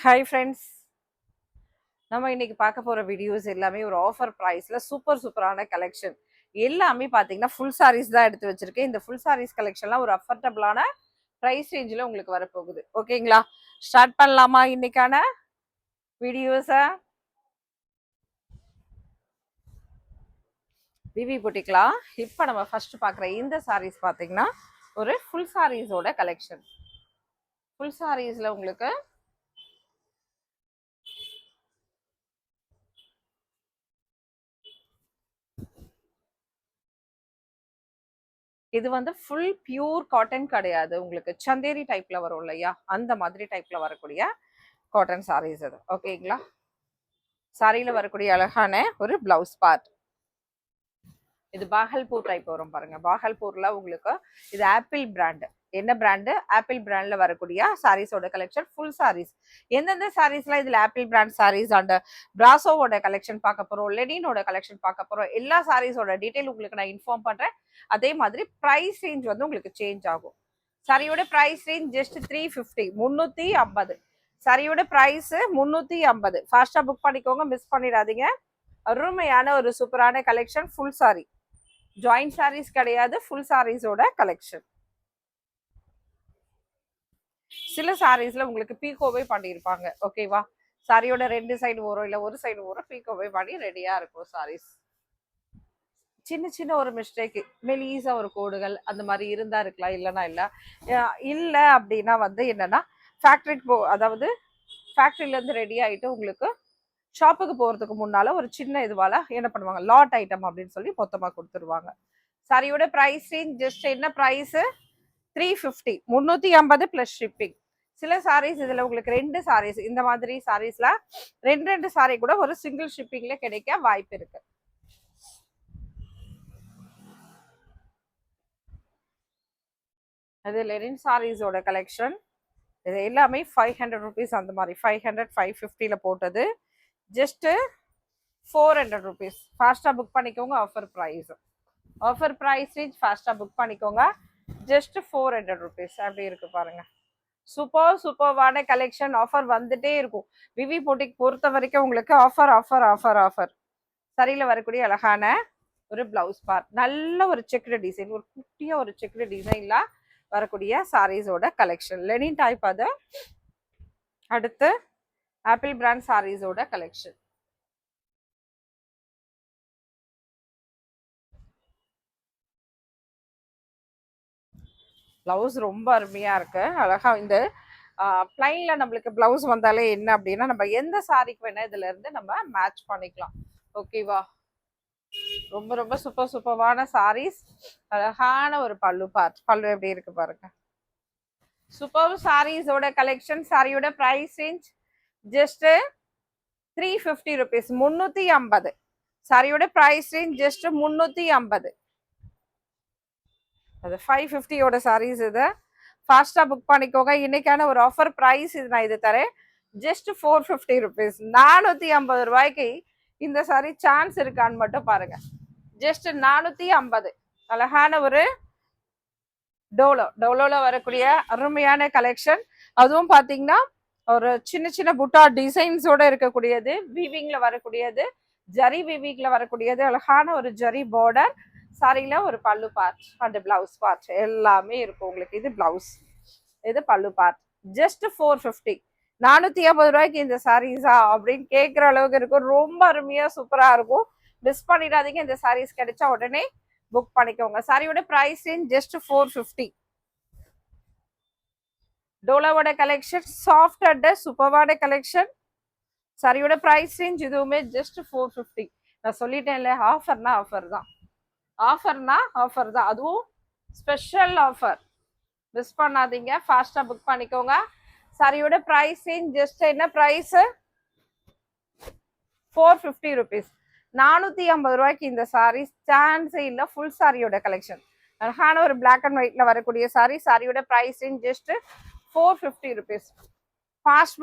Hi friends, நம்ம இன்னைக்கு பார்க்க போகிற வீடியோஸ் எல்லாமே ஒரு ஆஃபர் ப்ரைஸில் சூப்பரான கலெக்ஷன். எல்லாமே பார்த்தீங்கன்னா ஃபுல் சாரீஸ் தான் எடுத்து வச்சிருக்கேன். இந்த ஃபுல் சாரீஸ் கலெக்ஷன்லாம் ஒரு அஃபர்டபுளான ப்ரைஸ் ரேஞ்சில் உங்களுக்கு வரப்போகுது. ஓகேங்களா? ஸ்டார்ட் பண்ணலாமா இன்னைக்கான வீடியோஸை? விவி போட்டிக்கலாம். இப்போ நம்ம ஃபர்ஸ்ட் பார்க்குற இந்த சாரீஸ் பார்த்தீங்கன்னா ஒரு ஃபுல் சாரீஸோட கலெக்ஷன். ஃபுல் சாரீஸில் உங்களுக்கு இது வந்து ஃபுல் பியூர் காட்டன் கிடையாது, உங்களுக்கு சந்தேரி டைப்ல வரும் இல்லையா, அந்த மாதிரி டைப்ல வரக்கூடிய காட்டன் சாரீஸ் அது. ஓகேங்களா? சாரியில வரக்கூடிய அழகான ஒரு பிளவுஸ் பார்ட். இது பாகல்பூர் டைப் வரும் பாருங்க. பாகல்பூர்ல உங்களுக்கு இது ஆப்பிள் பிராண்ட். என்ன பிராண்டு? ஆப்பிள் பிராண்ட்ல வரக்கூடிய சாரீஸோட கலெக்ஷன். ஃபுல் சாரீஸ் எந்தெந்த சாரீஸ்லாம் இதுல ஆப்பிள் பிராண்ட் சாரீஸ் அண்ட் பிராசோவோட கலெக்ஷன் பார்க்க போறோம், லெனினோட கலெக்ஷன் பார்க்க போறோம். எல்லா சாரீஸோட டீடைல் உங்களுக்கு நான் இன்ஃபார்ம் பண்றேன். அதே மாதிரி பிரைஸ் ரேஞ்ச் வந்து உங்களுக்கு சேஞ்ச் ஆகும். சாரியோட பிரைஸ் ரேஞ்ச் ஜஸ்ட் 350, 350. சாரியோட பிரைஸ் 350. ஃபாஸ்டா புக் பண்ணிக்கோங்க, மிஸ் பண்ணிடாதீங்க. அருமையான ஒரு சூப்பரான collection. Full sari, joint saris கிடையாது, ஃபுல் சாரீஸோட கலெக்ஷன். சில சாரீஸ்ல உங்களுக்கு பீகோவே பண்ணியிருப்பாங்க. ஓகேவா? சாரியோட ரெண்டு சைடு வரும், இல்ல ஒரு சைடு வரும், பீகோவே பண்ணி ரெடியா இருக்கும் சாரீஸ். சின்ன ஒரு மிஸ்டேக், மெலீஸா ஒரு கோடுகள் அந்த மாதிரி இருந்தா இருக்கலாம், இல்லைன்னா இல்ல அப்படின்னா வந்து என்னன்னா ஃபேக்டரிக்கு அதாவது ஃபேக்டரியில இருந்து ரெடி ஆயிட்டு உங்களுக்கு ஷாப்புக்கு போறதுக்கு முன்னால ஒரு சின்ன இதுவால என்ன பண்ணுவாங்க, லாட் ஐட்டம் அப்படின்னு சொல்லி மொத்தமா கொடுத்துருவாங்க. சாரியோட பிரைஸ் ரேஞ்ச் ஜஸ்ட் என்ன பிரைஸ்? 350, 350 plus shipping. சில சாரீஸ் இதுல உங்களுக்கு ரெண்டு சாரீஸ், இந்த மாதிரி சாரீஸ்ல ரெண்டு சாரி கூட ஒரு சிங்கிள் ஷிப்பிங்ல கிடைக்க வாய்ப்பு இருக்கு. அது லெனின் சாரீஸோட கலெக்ஷன். இது எல்லாமே 500 ருபீஸ் அந்த மாதிரி, 500, 550ல போட்டது. Just 400 rupees. ஃபாஸ்டா புக் பண்ணிக்கோங்க. ஆஃபர் ப்ரைஸ் ரேஞ்ச் ஃபாஸ்டா புக் பண்ணிக்கோங்க. Just 400 rupees. அப்படி இருக்கு பாருங்க. சூப்பர்வான கலெக்ஷன். ஆஃபர் வந்துட்டே இருக்கும். விவி போட்டிக்கு பொறுத்த வரைக்கும் உங்களுக்கு ஆஃபர். சரியில வரக்கூடிய அழகான ஒரு பிளவுஸ் பார்ட், நல்ல ஒரு செக்டு டிசைன், ஒரு குட்டியா ஒரு செக்டு டிசைன்ல வரக்கூடிய சாரீஸோட கலெக்ஷன். Lenin type. அது அடுத்து ஆப்பிள் பிராண்ட் சாரீஸோட கலெக்ஷன். பிளவுஸ் ரொம்ப அருமையா இருக்கு. அழகா இந்த பிளைன்ல நம்மளுக்கு பிளவுஸ் வந்தாலே என்ன அப்படின்னா நம்ம எந்த சாரிக்கு வேணா இதுல இருந்து நம்ம மேட்ச் பண்ணிக்கலாம். ஓகேவா? ரொம்ப சூப்பர்வான சாரீஸ். அழகான ஒரு பல்லு பார்ட். பல்லு எப்படி இருக்கு பாருங்க. சூப்பர் சாரீஸோட கலெக்ஷன். சாரியோட பிரைஸ் ரேஞ்ச் ஜஸ்ட் 350 ருபீஸ், 350. சாரியோட பிரைஸ் ரேஞ்ச் ஜஸ்ட் 350. அது 550யோட சாரீஸ். இது ஃபாஸ்டா புக் பண்ணிக்கோங்க. இன்னைக்கான ஒரு ஆஃபர் பிரைஸ் இது. நான் இது தரேன் ஜஸ்ட் 450 ருபீஸ். 450 ரூபாய்க்கு இந்த சாரி சான்ஸ் இருக்கான்னு மட்டும் பாருங்க. ஜஸ்ட் 450. அழகான ஒரு டோலோல வரக்கூடிய அருமையான கலெக்ஷன். அதுவும் பாத்தீங்கன்னா ஒரு சின்ன புட்டா டிசைன்ஸோட இருக்கக்கூடியது, வீவிங்ல வரக்கூடியது, ஜரி வீவிங்ல வரக்கூடியது, அழகான ஒரு ஜரி பார்டர். சாரியில ஒரு பல்லு பார்ட் அண்ட் பிளவுஸ் பார்ட் எல்லாமே இருக்கும் உங்களுக்கு. இது பிளவுஸ், இது பல்லு பார்ட். ஜஸ்ட் 450. 450 ரூபாய்க்கு இந்த சாரீஸா அப்படின்னு கேட்குற அளவுக்கு இருக்கும். ரொம்ப அருமையா சூப்பரா இருக்கும். மிஸ் பண்ணிடாதீங்க. இந்த சாரீஸ் கிடைச்சா உடனே புக் பண்ணிக்கோங்க. சாரியோட பிரைஸ் ஜஸ்ட் 450. டோலாவோட கலெக்ஷன் சாஃப்ட் அண்ட் சூப்பர்வான கலெக்ஷன். சாரியோட பிரைஸ் ரேஞ்ச் இதுவுமே ஜஸ்ட் 450. நான் சொல்லிட்டேன்ல, ஆஃபர்னா ஆஃபர் தான். அதுவும் ஸ்பெஷல் ஆஃபர். மிஸ் பண்ணாதீங்க. ஃபாஸ்டா புக் பண்ணிக்கோங்க. சாரியோட பிரைஸ் ரேஞ்ச் ஜஸ்ட் என்ன பிரைஸ்? 450 ருபீஸ். 450 ரூபாய்க்கு இந்த சாரி சான்ஸே இல்லை. ஃபுல் சாரியோட கலெக்ஷன். அழகான ஒரு பிளாக் அண்ட் ஒயிட்ல வரக்கூடிய சாரி. சாரியோட price range just 450 rupees. Fast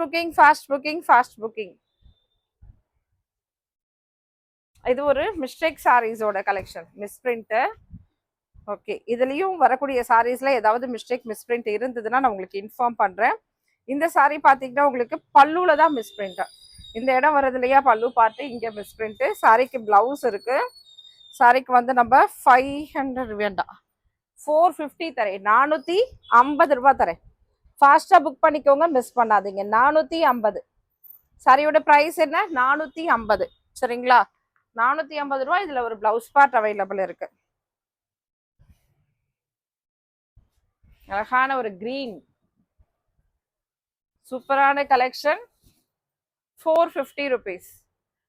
booking. இது ஒரு மிஸ்டேக் சாரீஸோட கலெக்ஷன். மிஸ்பிரிண்ட். ஓகே, இதுலயும் வரக்கூடிய சாரீஸ்ல ஏதாவது மிஸ்டேக் மிஸ்பிரிண்ட் இருந்ததுன்னா நான் உங்களுக்கு இன்ஃபார்ம் பண்றேன். இந்த saree பார்த்தீங்கன்னா உங்களுக்கு பல்லுல தான் மிஸ் பிரிண்ட். இந்த இடம் வருது இல்லையா பல்லு பார்த்து, இங்கே மிஸ் பிரிண்ட். சாரிக்கு பிளவுஸ் இருக்கு. சாரிக்கு வந்து நம்ம 500 வேண்டாம், 450 தரேன், 450 ரூபாய் தரேன். ஃபாஸ்டா புக் பண்ணிக்கோங்க, மிஸ் பண்ணாதீங்க. 450. சாரியோட பிரைஸ் என்ன? 450. சரிங்களா? 450 ரூபாய். இதுல ஒரு பிளவுஸ் பார்ட் அவைலபிள் இருக்கு. அழகான ஒரு கிரீன் சூப்பரான கலெக்ஷன். 450 ருபீஸ்.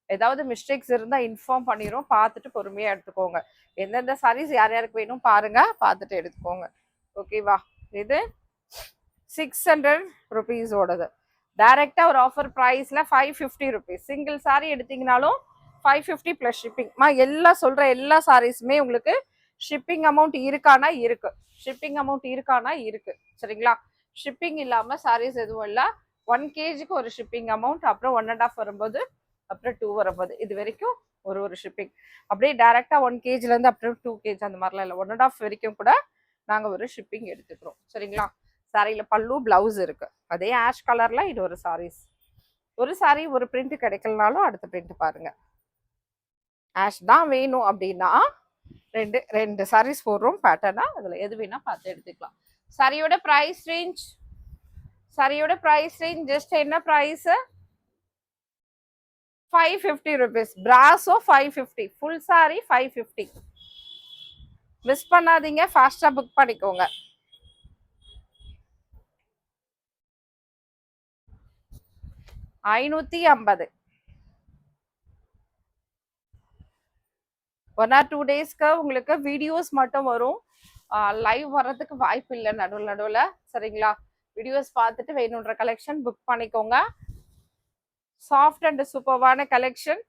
ஏதாவது மிஸ்டேக்ஸ் இருந்தால் இன்ஃபார்ம் பண்ணிடும், பார்த்துட்டு பொறுமையாக எடுத்துக்கோங்க. எந்தெந்த சாரீஸ் யார் யாருக்கு வேணும் பாருங்க, பார்த்துட்டு எடுத்துக்கோங்க. ஓகேவா? இது 600 ருபீஸோடது. டைரெக்டாக ஒரு ஆஃபர் ப்ரைஸில் 550 ருபீஸ். சிங்கிள் சாரீ எடுத்தீங்கனாலும் 550 ப்ளஸ் ஷிப்பிங். எல்லாம் சொல்கிற எல்லா சாரீஸுமே உங்களுக்கு ஷிப்பிங் அமௌண்ட் இருக்கானா இருக்கு. ஷிப்பிங் அமௌண்ட் இருக்கானா இருக்கு. சரிங்களா? ஷிப்பிங் இல்லாமல் சாரீஸ் எதுவும் இல்லை. 1 kgக்கு ஒரு ஷிப்பிங் அமௌண்ட், அப்புறம் 1.5 வரும்போது, அப்புறம் 2 வரும்போது, இது வரைக்கும் ஒரு ஷிப்பிங். அப்படியே டைரக்டா 1 kgலேருந்து அப்புறம் 2 kg அந்த மாதிரிலாம் இல்லை. 1.5 வரைக்கும் கூட நாங்கள் ஒரு ஷிப்பிங் எடுத்துக்கிறோம். சரிங்களா? சாரியில் பல்லு பிளவுஸ் இருக்கு. அதே ஆஷ் கலர்ல இது ஒரு சாரீஸ். ஒரு சாரீ ஒரு பிரிண்ட் கிடைக்கலனாலும் அடுத்த பிரிண்ட் பாருங்க. ஆஷ் தான் வேணும் அப்படின்னா ரெண்டு சாரீஸ் போடுறோம் பேட்டர்னா, அதுல எது வேணா பார்த்து எடுத்துக்கலாம். சாரியோட பிரைஸ் ரேஞ்ச் ஜஸ்ட் என்ன price? 550 rupees. Brasso 550. Full saree 550. Miss பண்ணாதீங்க, ஃபாஸ்டா புக் பண்ணிக்கோங்க. $550. 1 or 2 daysக்கு உங்களுக்கு வீடியோஸ் மட்டும் வரும். லைவ் வர்றதுக்கு வாய்ப்பு இல்லை நடுவில். சரிங்களா? வீடியோஸ் பார்த்துட்டு வேணுன்ற கலெக்ஷன் புக் பண்ணிக்கோங்க. சாஃப்ட் அண்ட் சூப்பர்வான கலெக்ஷன்.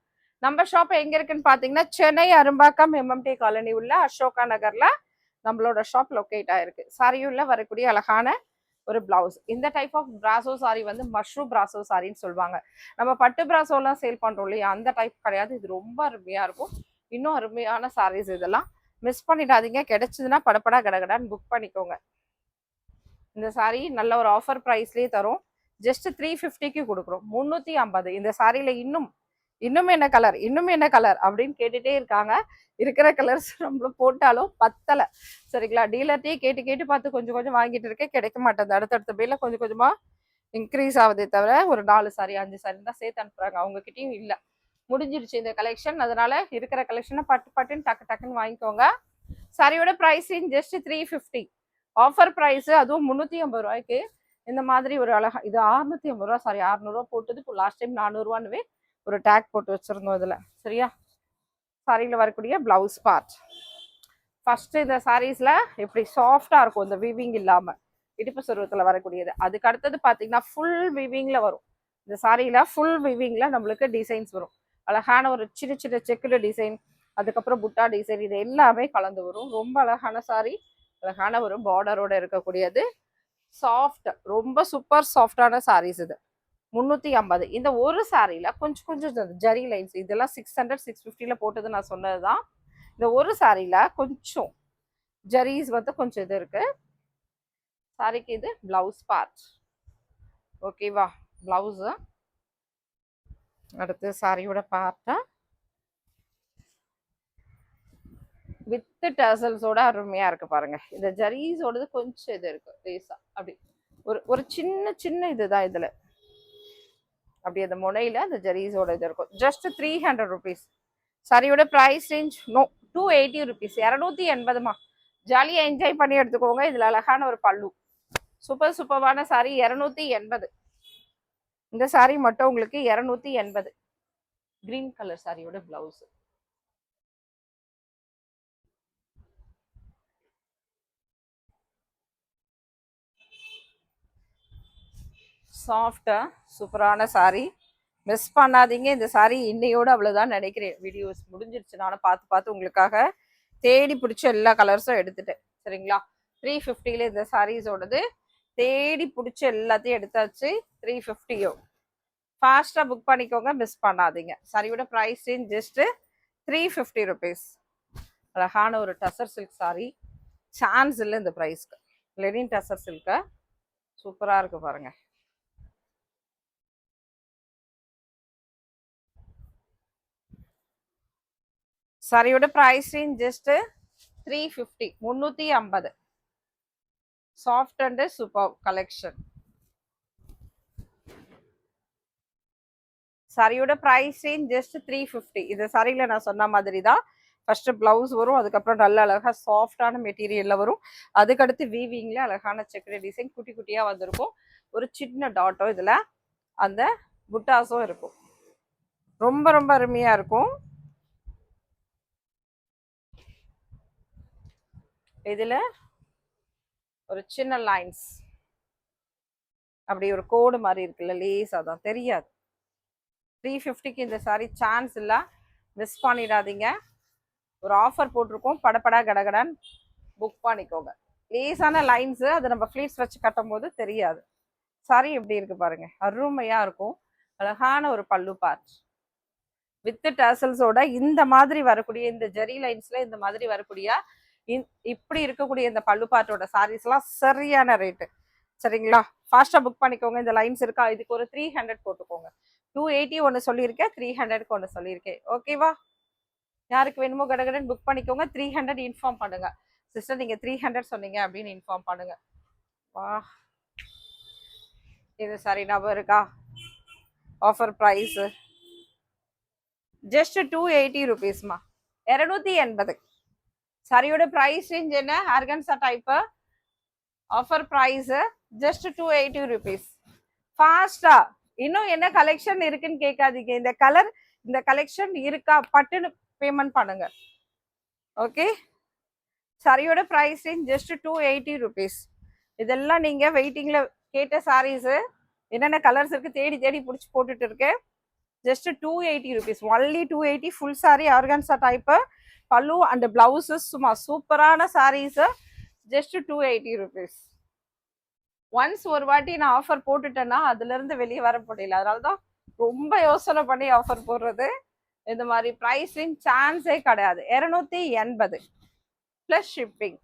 நம்ம ஷாப் எங்க இருக்குன்னு பாத்தீங்கன்னா சென்னை அரும்பாக்கம் MMT காலனி உள்ள அசோகா நகர்ல நம்மளோட ஷாப் லொக்கேட் ஆயிருக்கு. சாரியுள்ள வரக்கூடிய அழகான ஒரு பிளவுஸ். இந்த டைப் ஆஃப் பிராசோ சாரி வந்து மஷ்ரூம் பிராசோ சாரின்னு சொல்லுவாங்க. நம்ம பட்டு பிராசோலாம் சேல் பண்றோம் இல்லையா, அந்த டைப் கிடையாது. இது ரொம்ப அருமையா இருக்கும். இன்னும் அருமையான சாரீஸ். இதெல்லாம் மிஸ் பண்ணிடாதீங்க. கிடைச்சதுன்னா படப்படா கடகடான்னு புக் பண்ணிக்கோங்க. இந்த சாரி நல்ல ஒரு ஆஃபர் ப்ரைஸ்லேயே தரும். ஜஸ்ட் 350க்கு கொடுக்குறோம். 350. இந்த சாரியில இன்னும் என்ன கலர் அப்படின்னு கேட்டுட்டே இருக்காங்க. இருக்கிற கலர்ஸ் நம்மள போட்டாலும் பத்தலை. சரிங்களா? டீலர்ட்டே கேட்டு பார்த்து கொஞ்சம் வாங்கிட்டு இருக்கேன், கிடைக்க மாட்டேங்குது. அடுத்தடுத்த பேர்ல கொஞ்சமா இன்க்ரீஸ் ஆகுதே தவிர ஒரு 4 சாரி 5 சாரி தான் சேர்த்து அனுப்புறாங்க. அவங்க கிட்டயும் இல்லை, முடிஞ்சிருச்சு இந்த கலெக்ஷன். அதனால இருக்கிற கலெக்ஷனை பட்டுன்னு டக்குன்னு வாங்கிக்கோங்க. சாரியோட பிரைஸ் ஜஸ்ட் 350. ஆஃபர் ப்ரைஸ், அதுவும் 350 ரூபாய்க்கு இந்த மாதிரி ஒரு அழகா. இது 650 ரூபா, சாரி 600 ரூபா போட்டது. இப்போ லாஸ்ட் டைம் 400 ரூபான்னு ஒரு டேக் போட்டு வச்சிருந்தோம் இதுல. சரியா? சாரியில வரக்கூடிய பிளவுஸ் பார்ட். ஃபர்ஸ்ட் இந்த சாரீஸ்ல எப்படி சாஃப்டா இருக்கும், இந்த வீவிங் இல்லாம இடுப்பு சுருவத்துல வரக்கூடியது. அதுக்கு அடுத்தது பாத்தீங்கன்னா ஃபுல் வீவிங்ல வரும். இந்த சாரியில ஃபுல் வீவிங்ல நம்மளுக்கு டிசைன்ஸ் வரும். அழகான ஒரு சின்ன செக்குடு டிசைன், அதுக்கப்புறம் புட்டா டிசைன், இது எல்லாமே கலந்து வரும். ரொம்ப அழகான சாரி, அழகான ஒரு பார்டரோட இருக்கக்கூடியது. சாஃப்ட், ரொம்ப சூப்பர் சாஃப்டான சாரீஸ் இது. 350. இந்த ஒரு சாரியில கொஞ்சம் ஜரி லைன்ஸ், இதெல்லாம் 600 650ல போட்டது நான் சொன்னதுதான். இந்த ஒரு சாரியில கொஞ்சம் ஜரீஸ் வந்து கொஞ்சம் இது இருக்கு. சாரிக்கு இது பிளவுஸ் பார்ட். ஓகேவா? பிளவுஸ். அடுத்து சாரியோட பார்ட்டா வித் டர்சல்ஸோட அருமையா இருக்கு பாருங்க. இந்த ஜரீஸோடது கொஞ்சம் இது இருக்கு லேசா, அப்படி ஒரு சின்ன இதுதான் இதுல. அப்படி அந்த முனையில அந்த ஜரீஸோட இது இருக்கும். Just 300 rupees. சாரியோட பிரைஸ் ரேஞ்ச் 280 ருபீஸ். 280மா. ஜாலியா என்ஜாய் பண்ணி எடுத்துக்கோங்க. இதுல அழகான ஒரு பல்லு, சூப்பர்வான சாரி. 280. இந்த சாரி மட்டும் உங்களுக்கு 280. கிரீன் கலர் சாரியோட பிளவுஸ். சாஃப்டா சூப்பரான சாரி. மிஸ் பண்ணாதீங்க. இந்த சாரி இன்னையோட அவ்வளவுதான் நினைக்கிறேன். வீடியோஸ் முடிஞ்சிருச்சு. நானும் பார்த்து உங்களுக்காக தேடி பிடிச்ச எல்லா கலர்ஸும் எடுத்துட்டேன். சரிங்களா? 350ல இந்த சாரீஸோடது தேடி பிடிச்ச எல்லாத்தையும் எடுத்தாச்சு. 350. ஃபாஸ்டா புக் பண்ணிக்கோங்க, மிஸ் பண்ணாதீங்க. சாரியோட பிரைஸ் ஜஸ்ட் 350 ருபீஸ். அழகான ஒரு டசர் சில்க் சாரி. சான்ஸ் இல்லை இந்த ப்ரைஸ்க்கு. லெனின் டசர் சில்க சூப்பரா இருக்கு பாருங்க. சாரியோட price range just 350, 350. Soft and super collection. சாரியோட பிரைஸ் ரேஞ்ச் ஜஸ்ட் 350. இது சாரியில நான் சொன்ன மாதிரி தான். ஃபர்ஸ்ட் பிளவுஸ் வரும், அதுக்கப்புறம் நல்ல அழகா சாஃப்டான மெட்டீரியல்ல வரும், அதுக்கடுத்து வீவிங்ல அழகான செக்குடு டிசைன் குட்டி குட்டியா வந்திருக்கும். ஒரு சின்ன டாட்டோ இதுல அந்த புட்டாஸும் இருக்கும். ரொம்ப ரொம்ப அருமையா இருக்கும். இதுல ஒரு சின்ன லைன்ஸ் அப்படி ஒரு கோடு மாதிரி இருக்குல்ல, லேஸ் அதான் தெரியாது. 350க்கு இந்த சாரி சான்ஸ் இல்லை, மிஸ் பண்ணிடாதீங்க. ஒரு ஆஃபர் போட்டிருக்கோம், படப்படா கடகடன் புக் பண்ணிக்கோங்க. லேஸான லைன்ஸு அது நம்ம ஃப்ளீட்ஸ் வச்சு கட்டும் போது தெரியாது. சாரி எப்படி இருக்கு பாருங்க, அருமையா இருக்கும். அழகான ஒரு பல்லு பார்ட் வித் டேசல்ஸோட இந்த மாதிரி வரக்கூடிய இந்த ஜெரி லைன்ஸ்ல இந்த மாதிரி வரக்கூடிய இப்படி இருக்கக்கூடிய இந்த பல்லு பார்ட்டோட சாரீஸ்லாம் சரியான ரேட்டு. சரிங்களா, ஃபாஸ்டா புக் பண்ணிக்கோங்க. இந்த லைன்ஸ் இருக்கா, இதுக்கு ஒரு 300 போட்டுக்கோங்க. 280 ஒன்று சொல்லியிருக்கேன், 300க்கு ஒன்று சொல்லியிருக்கேன். ஓகேவா, யாருக்கு வேணுமோ கடகடன் புக் பண்ணிக்கோங்க. 300 இன்ஃபார்ம் பண்ணுங்க. சிஸ்டர் நீங்க 300 சொன்னீங்க அப்படின்னு இன்ஃபார்ம் பண்ணுங்க. வா, இது சரி ஞாபகம் இருக்கா? ஆஃபர் ப்ரைஸ் ஜஸ்ட் 280 ருபீஸ்மா, 280. சாரியோட பிரைஸ் ரேஞ்ச் என்ன? Organza type. Offer price just 280 rupees. ஃபாஸ்டா இன்னும் என்ன கலெக்ஷன் இருக்குன்னு கேட்காதீங்க. இந்த கலர் இந்த கலெக்ஷன் இருக்கா, பட்டுன்னு பேமெண்ட் பண்ணுங்க. ஓகே, சாரியோட பிரைஸ் ரேஞ்ச் ஜஸ்ட் 280 ருபீஸ். இதெல்லாம் நீங்க வெயிட்டிங்ல கேட்ட சாரீஸ், என்னென்ன கலர்ஸ் இருக்கு தேடி தேடி பிடிச்சி போட்டுட்டு இருக்கேன். Just 280 rupees, only 280. Full sorry organza type, பல்லு அண்ட் பிளவுஸஸ் சும்மா சூப்பரான சாரீஸ். Just 280 rupees. ஒன்ஸ் ஒரு வாட்டி நான் ஆஃபர் போட்டுட்டேன்னா அதுல இருந்து வெளியே வர முடியல, அதனாலதான் ரொம்ப யோசனை பண்ணி ஆஃபர் போடுறது. இந்த மாதிரி பிரைஸிங் சான்ஸே கிடையாது. 280 பிளஸ் ஷிப்பிங்.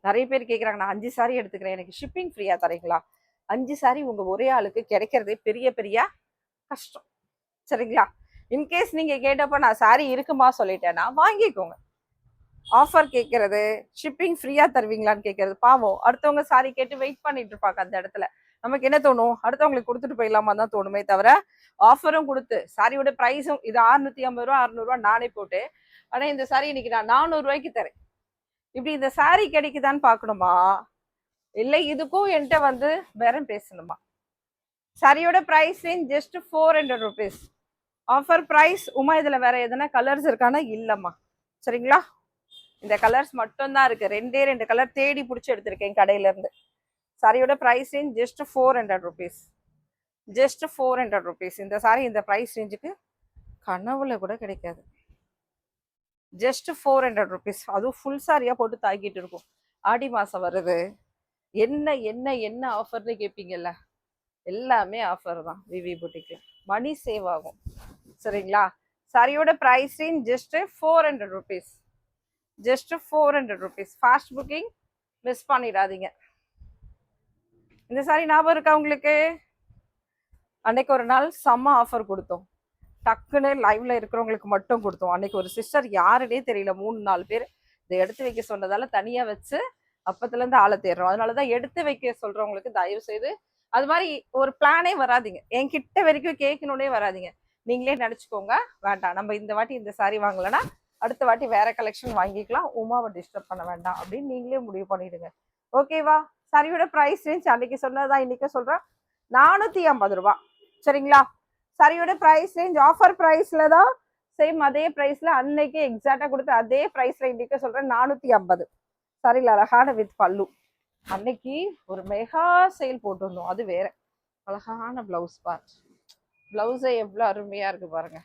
நிறைய பேர் கேட்குறாங்க, நான் 5 சாரி எடுத்துக்கிறேன், எனக்கு ஷிப்பிங் ஃப்ரீயா தரீங்களா? 5 சாரி உங்க ஒரே ஆளுக்கு கிடைக்கிறதே பெரிய பெரிய கஷ்டம். சரிங்களா, இன்கேஸ் நீங்க கேட்டப்ப நான் சாரி இருக்குமா சொல்லிட்டேன்னா வாங்கிக்கோங்க. ஆஃபர் கேட்கறது, ஷிப்பிங் ஃப்ரீயா தருவீங்களான்னு கேட்கறது பாவம். அடுத்தவங்க சாரி கேட்டு வெயிட் பண்ணிட்டு இருப்பாங்க. அந்த இடத்துல நமக்கு என்ன தோணும், அடுத்தவங்களுக்கு கொடுத்துட்டு போயிடலாமா தான் தோணுமே தவிர, ஆஃபரும் கொடுத்து சாரியோட ப்ரைஸும் இது 650 ரூபா 600 ரூபா நானே போட்டு, ஆனா இந்த சாரி இன்னைக்கு நான் 400 ரூபாய்க்கு தரேன். இப்படி இந்த சாரி கிடைக்குதான்னு பார்க்கணுமா, இல்லை இதுக்கும் என்கிட்ட வந்து பேரம் பேசணுமா? சாரியோட price just 400 rupees. Offer price. Uma இதுல வேற எதனா கலர்ஸ் இருக்கானா? இல்லம்மா. சரிங்களா, இந்த கலர்ஸ் மட்டும் தான் இருக்கு. 2 கலர் தேடி பிடிச்சி எடுத்திருக்கேன் கடையில இருந்து. சாரியோட price range just 400 rupees. Just 400 rupees. இந்த சாரி இந்த பிரைஸ் ரேஞ்சுக்கு கனவுல கூட கிடைக்காது. Just 400 rupees. அதுவும் ஃபுல் சாரியா போட்டு தாக்கிட்டு இருக்கும். ஆடி மாசம் வருது, என்ன என்ன என்ன ஆஃபர்னு கேட்பீங்கல்ல, எல்லாமே ஆஃபர் தான். விவி புட்டிக்ல மணி சேவ் ஆகும். சரிங்களா, சாரியோட price range just 400 rupees. Just 400 rupees. Fast booking miss பண்ணிடாதீங்க. இந்த சாரி ஞாபகம் இருக்கா உங்களுக்கு? அன்னைக்கு ஒரு நாள் செம்ம ஆஃபர் கொடுத்தோம், டக்குன்னு லைவ்ல இருக்கிறவங்களுக்கு மட்டும் கொடுத்தோம். அன்னைக்கு ஒரு சிஸ்டர் யாருன்னே தெரியல, 3-4 பேர் இதை எடுத்து வைக்க சொன்னதால தனியா வச்சு அப்பத்துல இருந்து ஆளை தேடுறோம். அதனாலதான் எடுத்து வைக்க சொல்றவங்களுக்கு தயவு செய்து அது மாதிரி ஒரு பிளானே வராதிங்க, என்கிட்ட வரைக்கும் கேட்கணுன்னே வராதிங்க. நீங்களே நினைச்சுக்கோங்க, வேண்டாம் நம்ம இந்த வாட்டி இந்த சாரி வாங்கலைன்னா அடுத்த வாட்டி வேற கலெக்ஷன் வாங்கிக்கலாம், உமாவை டிஸ்டர்ப் பண்ண வேண்டாம் அப்படின்னு நீங்களே முடிவு பண்ணிடுங்க. ஓகேவா? சாரியோட பிரைஸ் ரேஞ்ச் அன்னைக்கு சொன்னதான் இன்னைக்கு சொல்றேன், 450 ரூபா. சரிங்களா, சாரியோட பிரைஸ் ரேஞ்ச் ஆஃபர் பிரைஸ்ல தான் சேம் அதே பிரைஸ்ல அன்னைக்கு எக்ஸாக்டா கொடுத்து அதே பிரைஸ்ல இன்னைக்கு சொல்றேன் 450. சாரியில் அழகான வித் பல்லு. அன்னைக்கு ஒரு மெகா சேல் போட்டு வந்தோம், அது வேற. அழகான பிளவுஸ் பார்ட், பிளவுஸே எவ்வளவு அருமையா இருக்கு பாருங்க,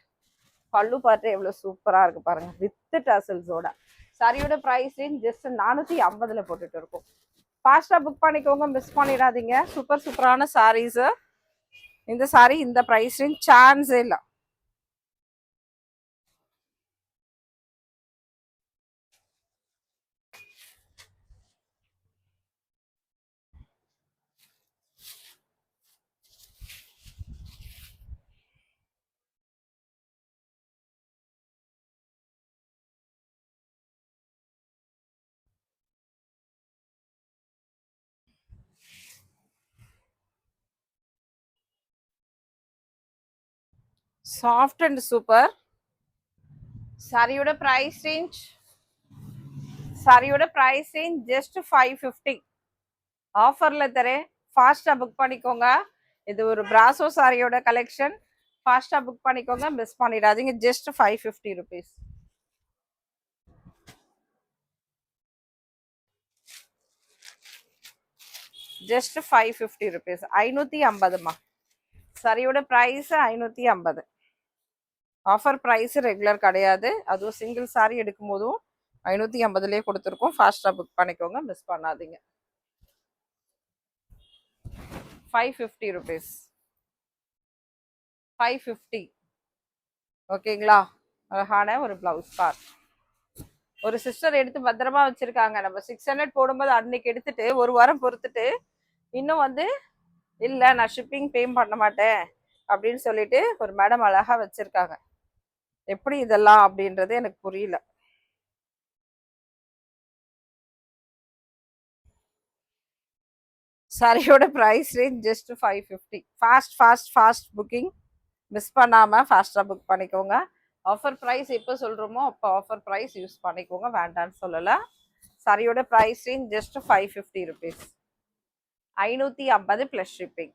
பல்லு பார்ட் எவ்வளவு சூப்பரா இருக்கு பாருங்க வித் டசல்ஸோட. சாரியோட பிரைஸ் ரேஞ்ச் ஜஸ்ட் 450ல போட்டுட்டு இருக்கும். ஃபாஸ்டா புக் பண்ணிக்கோங்க, மிஸ் பண்ணிடாதீங்க. சூப்பர் சூப்பரான சாரீஸ். இந்த சாரி இந்த பிரைஸ் ரேஞ்ச் சான்ஸே இல்லை. Soft and super. சாரியோட பிரைஸ் ரேஞ்ச் ஜஸ்ட் 550. ஆஃபர்ல தரேன், ஃபாஸ்டா புக் பண்ணிக்கோங்க. இது ஒரு பிராசோ சாரியோட கலெக்ஷன். ஃபாஸ்டா புக் பண்ணிக்கோங்க, மிஸ் பண்ணிடாதீங்க. Just 550 rupees. Just 550 rupees. 550மா. சாரியோட பிரைஸ் 550. ஆஃபர் பிரைஸ் ரெகுலர் கிடையாது. அதுவும் சிங்கிள் சாரி எடுக்கும் போதும் 550லயே கொடுத்துருக்கோம். ஃபாஸ்டா புக் பண்ணிக்கோங்க, மிஸ் பண்ணாதீங்க. 550 rupees. 550. ஓகேங்களா? அழகான ஒரு பிளவுஸ் பார்ட். ஒரு சிஸ்டர் எடுத்து பத்திரமா வச்சிருக்காங்க. நம்ம 600 போடும்போது அன்னைக்கு எடுத்துட்டு ஒரு வாரம் பொறுத்துட்டு இன்னும் வந்து இல்ல நான் ஷிப்பிங் பே பண்ண மாட்டேன் அப்படின்னு சொல்லிட்டு ஒரு மேடம் அழகா வச்சிருக்காங்க. எப்படி இதெல்லாம் அப்படின்றது எனக்கு புரியல. சாரியோட price range just 550. Fast booking, miss பண்ணாம ஃபாஸ்டா புக் பண்ணிக்கோங்க. ஆஃபர் பிரைஸ் எப்போ சொல்றோமோ அப்போ ஆஃபர் பிரைஸ் யூஸ் பண்ணிக்கோங்க, வேண்டான்னு சொல்லல. சாரியோட price range just 550 rupees. 550 plus shipping.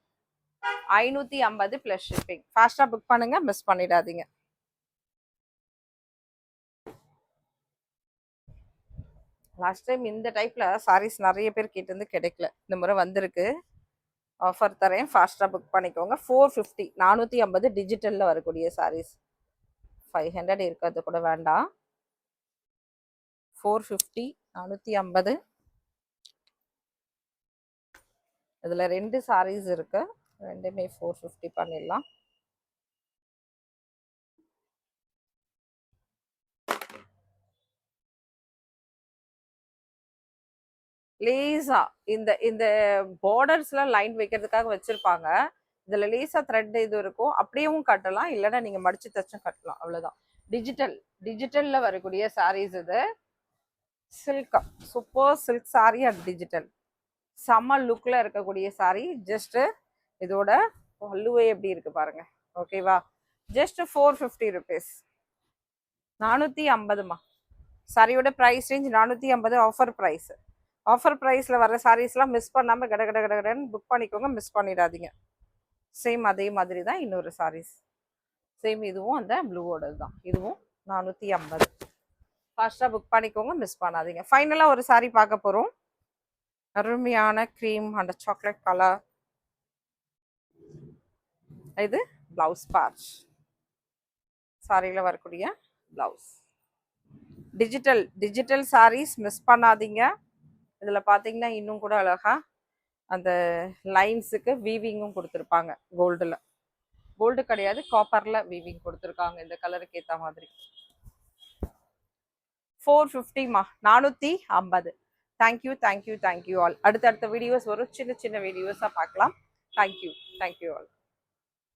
550 plus shipping. ஃபாஸ்டா புக் பண்ணுங்க, மிஸ் பண்ணிடாதீங்க. லாஸ்ட் டைம் இந்த டைப்ல சாரீஸ் நிறைய பேர் கேட்டு கிடைக்கல, இந்த முறை வந்திருக்கு. ஆஃபர் தரேன், ஃபாஸ்டா புக் பண்ணிக்கோங்க. 450. 450 டிஜிட்டல்ல வரக்கூடிய சாரீஸ். 500 இருக்கிறது கூட வேண்டாம். 450. 450. இதுல 2 சாரீஸ் இருக்கு, ரெண்டுமே 450 பண்ணிடலாம். லேசா இந்த இந்த பார்டர்ஸ்ல லைன் வைக்கிறதுக்காக வச்சிருப்பாங்க. இதுல லேசா த்ரெட் இது இருக்கும், அப்படியேவும் கட்டலாம், இல்லைன்னா நீங்க மடிச்சு தச்சும் கட்டலாம், அவ்வளவுதான். டிஜிட்டல்ல வரக்கூடிய சாரீஸ் இது. Silk, super silk sorry and digital. செம்ம லுக்ல இருக்கக்கூடிய சாரி. ஜஸ்ட் இதோட பல்லுவே எப்படி இருக்கு பாருங்க. ஓகேவா? Just 450 rupees. 450மா. சாரியோட price range 450. Offer price. Offer பிரைஸ்ல வர சாரீஸ்லாம் மிஸ் பண்ணாம கடன்னு புக் பண்ணிக்கோங்க, மிஸ் பண்ணிடாதீங்க. சேம் அதே மாதிரி தான் இன்னொரு சாரீஸ். சேம் இதுவும் அந்த ப்ளூவோட தான். இதுவும் 450. ஃபாஸ்டா புக் பண்ணிக்கோங்க, மிஸ் பண்ணாதீங்க. ஃபைனலா ஒரு சாரி பார்க்க போறோம். அருமையான க்ரீம் அண்ட் சாக்லேட் கலர். இது பிளவுஸ் பார்ட். சாரியில வரக்கூடிய பிளவுஸ். டிஜிட்டல் சாரீஸ் மிஸ் பண்ணாதீங்க. இதுல பாத்தீங்கன்னா இன்னும் கூட அழகா அந்த லைன்ஸுக்கு வீவிங்கும் கொடுத்துருப்பாங்க. கோல்டு கிடையாது, காப்பர்ல வீவிங் கொடுத்துருக்காங்க இந்த கலருக்கு ஏற்ற மாதிரி. 450மா. 450. Thank you all. அடுத்தடுத்த வீடியோஸ் வரும், சின்ன வீடியோஸா பார்க்கலாம். Thank you all.